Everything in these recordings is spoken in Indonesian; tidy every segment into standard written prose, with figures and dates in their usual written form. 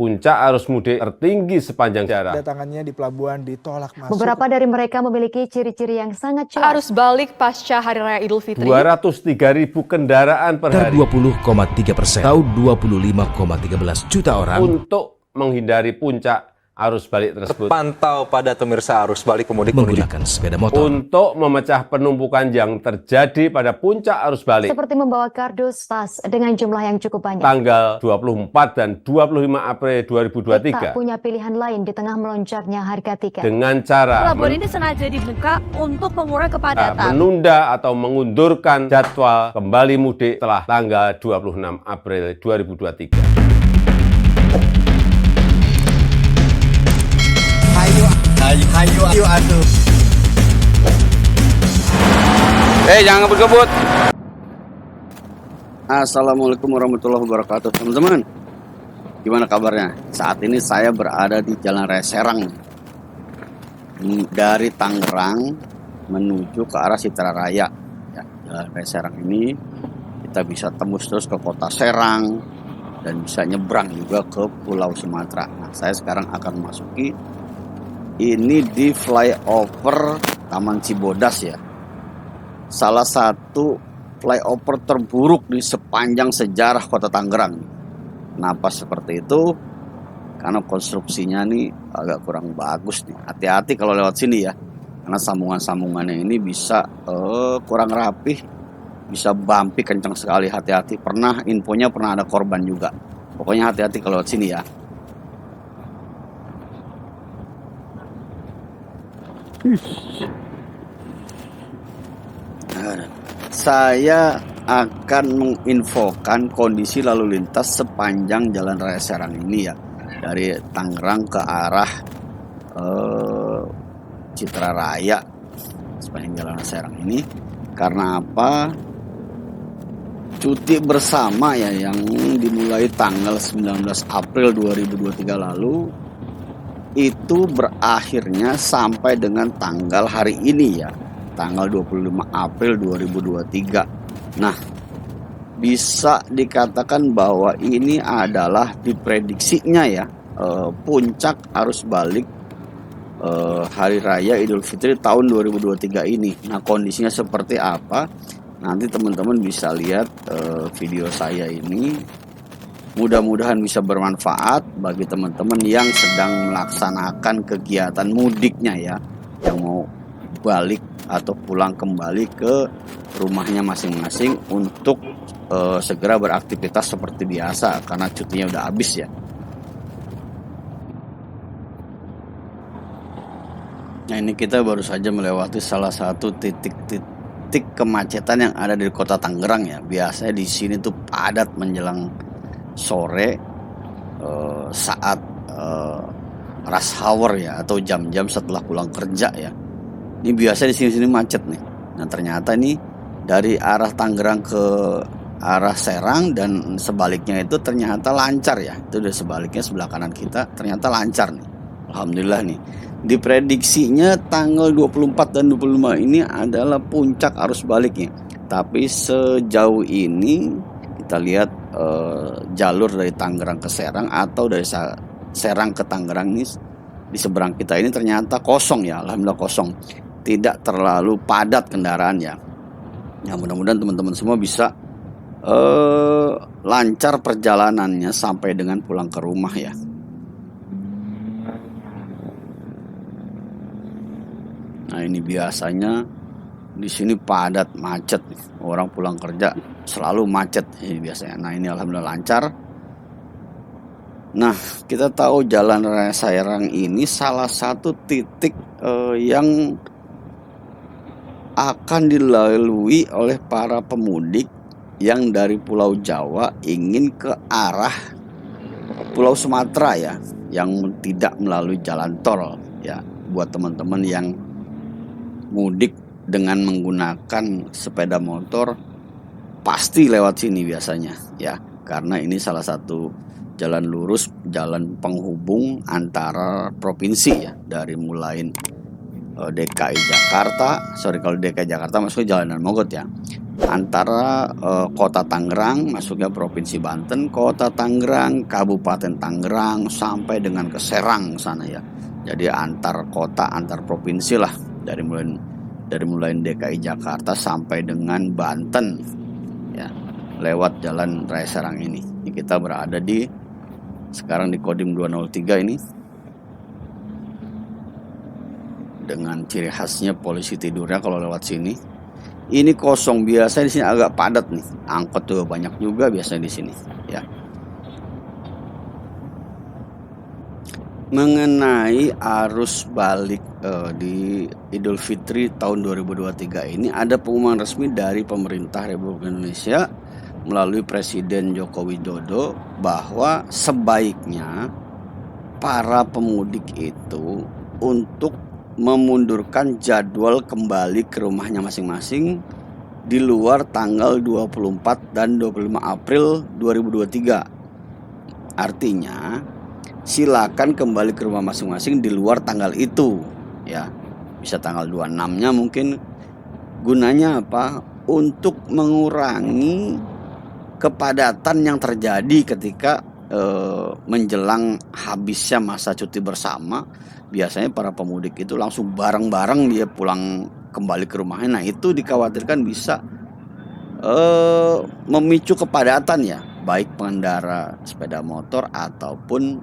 Puncak arus mudik tertinggi sepanjang sejarah. Kedatangannya di pelabuhan ditolak masuk. Beberapa dari mereka memiliki ciri-ciri yang sangat jelas. Arus balik pasca Hari Raya Idul Fitri. 203.000 kendaraan per hari. 20,3% atau 25,13 juta orang. Untuk menghindari puncak arus balik tersebut. Terpantau pada pemirsa arus balik pemudik menggunakan sepeda motor. Untuk memecah penumpukan yang terjadi pada puncak arus balik. Seperti membawa kardus tas dengan jumlah yang cukup banyak. Tanggal 24 dan 25 April 2023. Kita punya pilihan lain di tengah melonjaknya harga tiket. Dengan cara Pelabuhan ini sengaja dibuka untuk mengurai kepadatan. menunda atau mengundurkan jadwal kembali mudik setelah tanggal 26 April 2023. Hayu atuh. jangan ngebut-ngebut. Assalamualaikum warahmatullahi wabarakatuh, teman-teman. Gimana kabarnya? Saat ini saya berada di Jalan Raya Serang. Dari Tangerang menuju ke arah Citra Raya. Ya, Jalan Raya Serang ini kita bisa tembus terus ke kota Serang dan bisa nyebrang juga ke Pulau Sumatera. Nah, saya sekarang akan memasuki ini di flyover Taman Cibodas ya. Salah satu flyover terburuk di sepanjang sejarah kota Tangerang. Kenapa seperti itu? Karena konstruksinya nih agak kurang bagus nih. Hati-hati kalau lewat sini ya. Karena sambungan-sambungannya ini bisa kurang rapih. Bisa bumpy kencang sekali, hati-hati. Infonya pernah ada korban juga. Pokoknya hati-hati kalau lewat sini ya. Saya akan menginfokan kondisi lalu lintas sepanjang Jalan Raya Serang ini ya, dari Tangerang ke arah Citra Raya sepanjang Jalan Raya Serang ini. Karena apa? Cuti bersama ya yang dimulai tanggal 19 April 2023 lalu itu berakhirnya sampai dengan tanggal hari ini ya, tanggal 25 April 2023. Nah, bisa dikatakan bahwa ini adalah diprediksinya ya puncak arus balik Hari Raya Idul Fitri tahun 2023 ini. Nah, kondisinya seperti apa? Nanti teman-teman bisa lihat video saya ini. Mudah-mudahan bisa bermanfaat bagi teman-teman yang sedang melaksanakan kegiatan mudiknya ya, yang mau balik atau pulang kembali ke rumahnya masing-masing untuk segera beraktivitas seperti biasa karena cutinya udah habis ya. Nah, ini kita baru saja melewati salah satu titik kemacetan yang ada di kota Tangerang ya. Biasanya di sini tuh padat menjelang sore saat rush hour ya, atau jam-jam setelah pulang kerja ya. Ini biasa di sini macet nih. Nah, ternyata ini dari arah Tangerang ke arah Serang dan sebaliknya itu ternyata lancar ya. Itu dari sebaliknya sebelah kanan kita ternyata lancar nih. Alhamdulillah nih. Diprediksinya tanggal 24 dan 25 ini adalah puncak arus baliknya. Tapi sejauh ini kita lihat jalur dari Tangerang ke Serang atau dari Serang ke Tangerang ini di seberang kita ini ternyata kosong ya. Alhamdulillah kosong. Tidak terlalu padat kendaraan ya. Ya, mudah-mudahan teman-teman semua bisa lancar perjalanannya sampai dengan pulang ke rumah ya. Nah, ini biasanya di sini padat macet, orang pulang kerja selalu macet ini biasanya. Nah, ini alhamdulillah lancar. Nah, kita tahu Jalan Raya Serang ini salah satu titik yang akan dilalui oleh para pemudik yang dari Pulau Jawa ingin ke arah Pulau Sumatera ya, yang tidak melalui jalan tol ya. Buat teman-teman yang mudik dengan menggunakan sepeda motor pasti lewat sini biasanya ya, karena ini salah satu jalan lurus, jalan penghubung antara provinsi ya, dari mulai DKI Jakarta, kalau DKI Jakarta maksudnya Jalanan Mogot ya, antara kota Tangerang masuknya Provinsi Banten, kota Tangerang, Kabupaten Tangerang sampai dengan ke Serang sana ya. Jadi antar kota, antar provinsi lah, dari mulai DKI Jakarta sampai dengan Banten ya, lewat Jalan Raya Serang ini. Kita berada sekarang di Kodim 203 ini, dengan ciri khasnya polisi tidurnya kalau lewat sini. Ini kosong, biasa di sini agak padat nih. Angkot juga banyak juga biasanya di sini ya. Mengenai arus balik di Idul Fitri tahun 2023 ini, ada pengumuman resmi dari pemerintah Republik Indonesia melalui Presiden Joko Widodo bahwa sebaiknya para pemudik itu untuk memundurkan jadwal kembali ke rumahnya masing-masing di luar tanggal 24 dan 25 April 2023. Artinya silakan kembali ke rumah masing-masing di luar tanggal itu ya. Bisa tanggal 26-nya mungkin. Gunanya apa? Untuk mengurangi kepadatan yang terjadi ketika menjelang habisnya masa cuti bersama. Biasanya para pemudik itu langsung bareng-bareng dia pulang kembali ke rumahnya. Nah, itu dikhawatirkan bisa memicu kepadatan ya, baik pengendara sepeda motor ataupun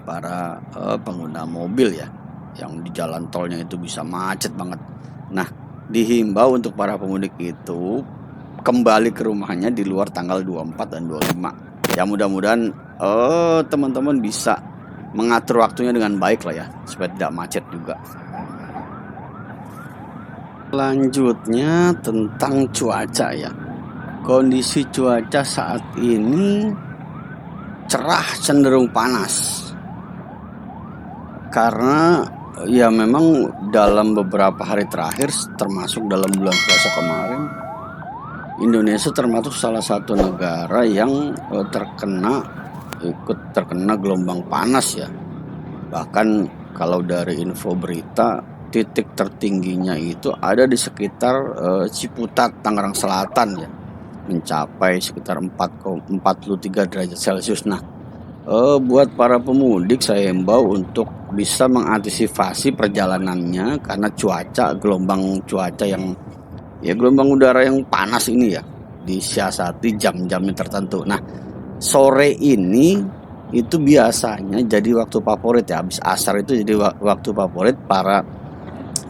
para pengguna mobil ya, yang di jalan tolnya itu bisa macet banget. Nah, dihimbau untuk para pemudik itu kembali ke rumahnya di luar tanggal 24 dan 25. Ya, mudah-mudahan teman-teman bisa mengatur waktunya dengan baik lah ya, supaya tidak macet juga. Selanjutnya tentang cuaca ya. Kondisi cuaca saat ini cerah cenderung panas. Karena ya memang dalam beberapa hari terakhir, termasuk dalam bulan puasa kemarin, Indonesia termasuk salah satu negara yang ikut terkena gelombang panas ya. Bahkan kalau dari info berita, titik tertingginya itu ada di sekitar Ciputat, Tangerang Selatan ya, mencapai sekitar 43 derajat Celcius. Nah, buat para pemudik saya himbau untuk bisa mengantisipasi perjalanannya, karena gelombang cuaca yang ya, gelombang udara yang panas ini ya, disiasati jam-jamnya tertentu. Nah, sore ini itu biasanya jadi waktu favorit ya, habis asar itu jadi waktu favorit para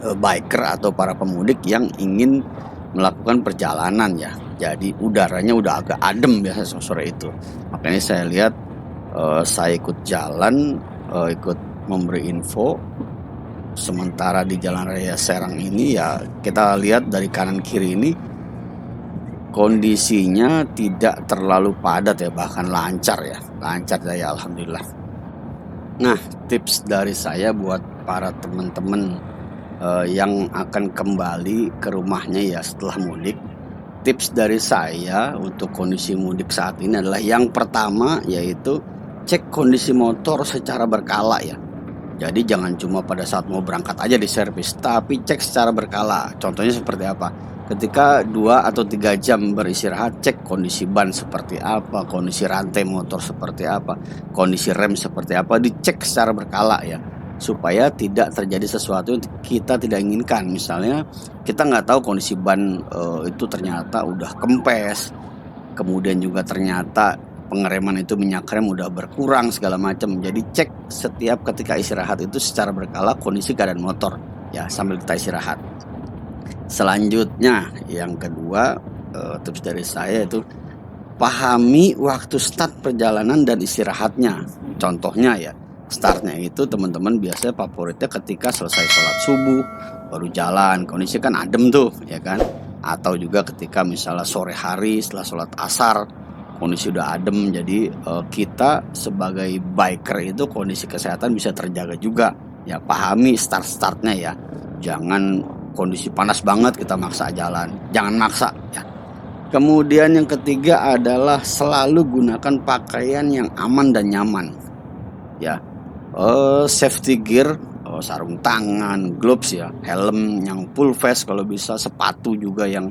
biker atau para pemudik yang ingin melakukan perjalanan ya. Jadi udaranya udah agak adem biasa sore itu. Makanya saya lihat, saya ikut jalan, ikut memberi info. Sementara di Jalan Raya Serang ini ya, kita lihat dari kanan kiri ini kondisinya tidak terlalu padat ya, bahkan lancar ya alhamdulillah. Nah, tips dari saya buat para teman-teman yang akan kembali ke rumahnya ya setelah mudik, tips dari saya untuk kondisi mudik saat ini adalah yang pertama yaitu cek kondisi motor secara berkala ya. Jadi jangan cuma pada saat mau berangkat aja diservis, tapi cek secara berkala. Contohnya seperti apa? Ketika 2 atau 3 jam beristirahat, cek kondisi ban seperti apa, kondisi rantai motor seperti apa, kondisi rem seperti apa, dicek secara berkala ya, supaya tidak terjadi sesuatu yang kita tidak inginkan. Misalnya kita nggak tahu kondisi ban itu ternyata udah kempes, kemudian juga ternyata pengereman itu minyak rem udah berkurang segala macam. Jadi cek setiap ketika istirahat itu secara berkala kondisi keadaan motor ya, sambil kita istirahat. Selanjutnya yang kedua, tips dari saya itu pahami waktu start perjalanan dan istirahatnya. Contohnya ya, startnya itu teman-teman biasanya favoritnya ketika selesai sholat subuh baru jalan, kondisi kan adem tuh ya kan. Atau juga ketika misalnya sore hari setelah sholat asar, kondisi udah adem. Jadi kita sebagai biker itu kondisi kesehatan bisa terjaga juga ya. Pahami startnya ya, jangan kondisi panas banget kita maksa jalan, jangan maksa ya. Kemudian yang ketiga adalah selalu gunakan pakaian yang aman dan nyaman ya. Safety gear, sarung tangan, gloves ya, helm yang full face kalau bisa, sepatu juga yang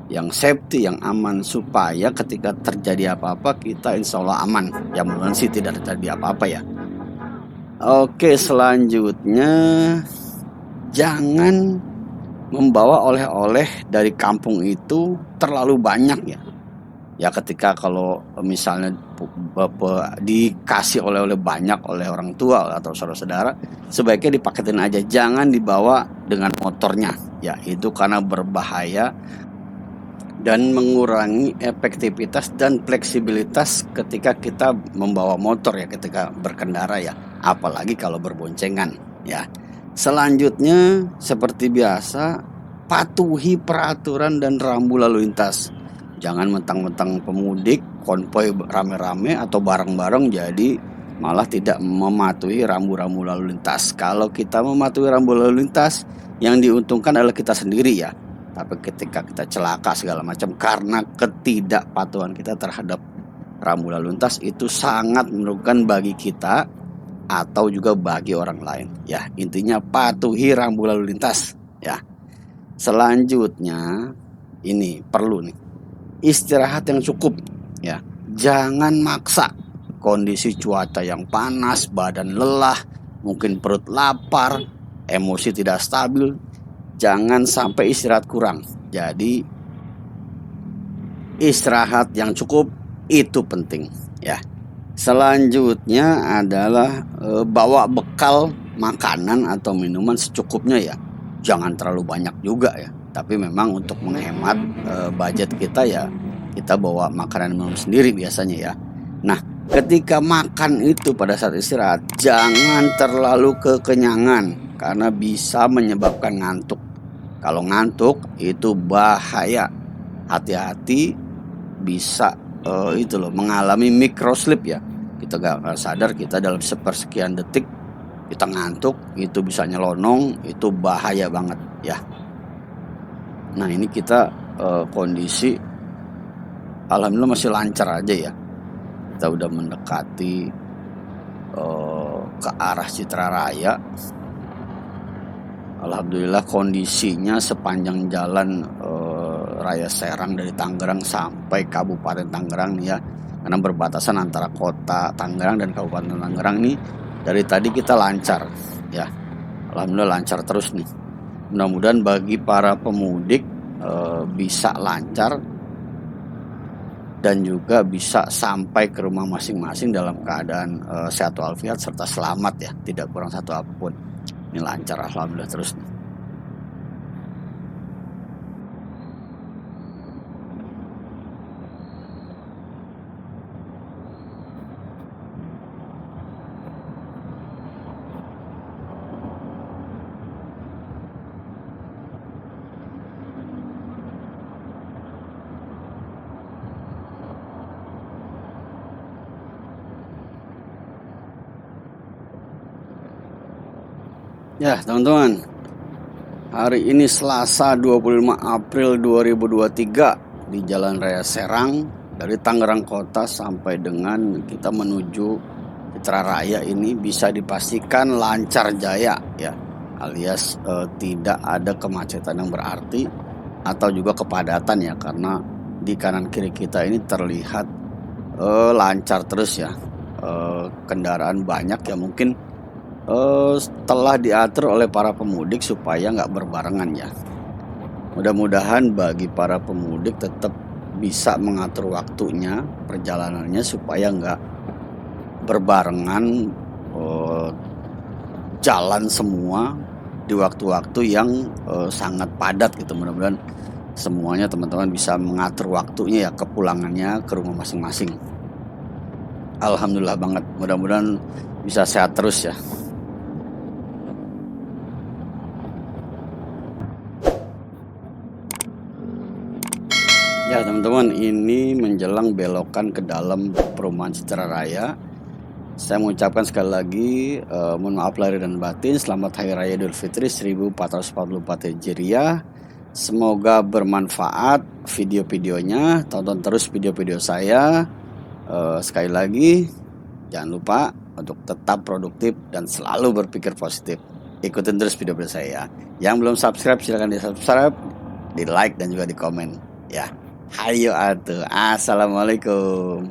yang safety, yang aman, supaya ketika terjadi apa-apa kita insya Allah aman. Ya mudah-mudahan sih tidak terjadi apa-apa ya. Oke, selanjutnya jangan membawa oleh-oleh dari kampung itu terlalu banyak ya. Ya ketika kalau misalnya dikasih oleh-oleh banyak oleh orang tua atau saudara-saudara, sebaiknya dipaketin aja, jangan dibawa dengan motornya. Ya itu karena berbahaya dan mengurangi efektivitas dan fleksibilitas ketika kita membawa motor ya, ketika berkendara ya, apalagi kalau berboncengan ya. Selanjutnya seperti biasa, patuhi peraturan dan rambu lalu lintas. Jangan mentang-mentang pemudik konvoy rame-rame atau bareng-bareng jadi malah tidak mematuhi rambu-rambu lalu lintas. Kalau kita mematuhi rambu lalu lintas, yang diuntungkan adalah kita sendiri ya. Tapi ketika kita celaka segala macam karena ketidakpatuhan kita terhadap rambu lalu lintas, itu sangat merugikan bagi kita atau juga bagi orang lain ya. Intinya patuhi rambu lalu lintas ya. Selanjutnya ini perlu nih, istirahat yang cukup ya. Jangan maksa. Kondisi cuaca yang panas, badan lelah, mungkin perut lapar, emosi tidak stabil, jangan sampai istirahat kurang. Jadi istirahat yang cukup itu penting ya. Selanjutnya adalah bawa bekal makanan atau minuman secukupnya ya. Jangan terlalu banyak juga ya. Tapi memang untuk menghemat budget kita ya, kita bawa makanan minum sendiri biasanya ya. Nah, ketika makan itu pada saat istirahat, jangan terlalu kekenyangan karena bisa menyebabkan ngantuk. Kalau ngantuk itu bahaya. Hati-hati, bisa mengalami microslip ya. Kita gak sadar, kita dalam sepersekian detik kita ngantuk, itu bisa nyelonong, itu bahaya banget ya. Nah ini kita kondisi alhamdulillah masih lancar aja ya. Kita udah mendekati ke arah Citra Raya. Alhamdulillah kondisinya sepanjang jalan Raya Serang dari Tangerang sampai Kabupaten Tangerang nih ya, karena berbatasan antara kota Tangerang dan Kabupaten Tangerang nih, dari tadi kita lancar ya. Alhamdulillah lancar terus nih. Mudah-mudahan bagi para pemudik bisa lancar dan juga bisa sampai ke rumah masing-masing dalam keadaan sehat walafiat serta selamat ya, tidak kurang satu apapun. Ini lancar alhamdulillah terus nih. Ya teman-teman, hari ini Selasa 25 April 2023 di Jalan Raya Serang dari Tangerang Kota sampai dengan kita menuju Citra Raya ini bisa dipastikan lancar jaya ya, alias tidak ada kemacetan yang berarti atau juga kepadatan ya, karena di kanan kiri kita ini terlihat lancar terus ya, kendaraan banyak ya, mungkin telah diatur oleh para pemudik supaya nggak berbarengan ya. Mudah-mudahan bagi para pemudik tetap bisa mengatur waktunya perjalanannya supaya nggak berbarengan jalan semua di waktu-waktu yang sangat padat gitu. Mudah-mudahan semuanya teman-teman bisa mengatur waktunya ya, kepulangannya ke rumah masing-masing. Alhamdulillah banget, mudah-mudahan bisa sehat terus ya. Ya teman-teman, ini menjelang belokan ke dalam perumahan Citra Raya. Saya mengucapkan sekali lagi mohon maaf lahir dan batin, selamat Hari Raya Idul Fitri 1444 Hijriah. Semoga bermanfaat video-videonya, tonton terus video-video saya. Sekali lagi jangan lupa untuk tetap produktif dan selalu berpikir positif. Ikutin terus video-video saya. Yang belum subscribe silahkan di subscribe, di like dan juga di komen. Ya, hayo atuh. Assalamualaikum.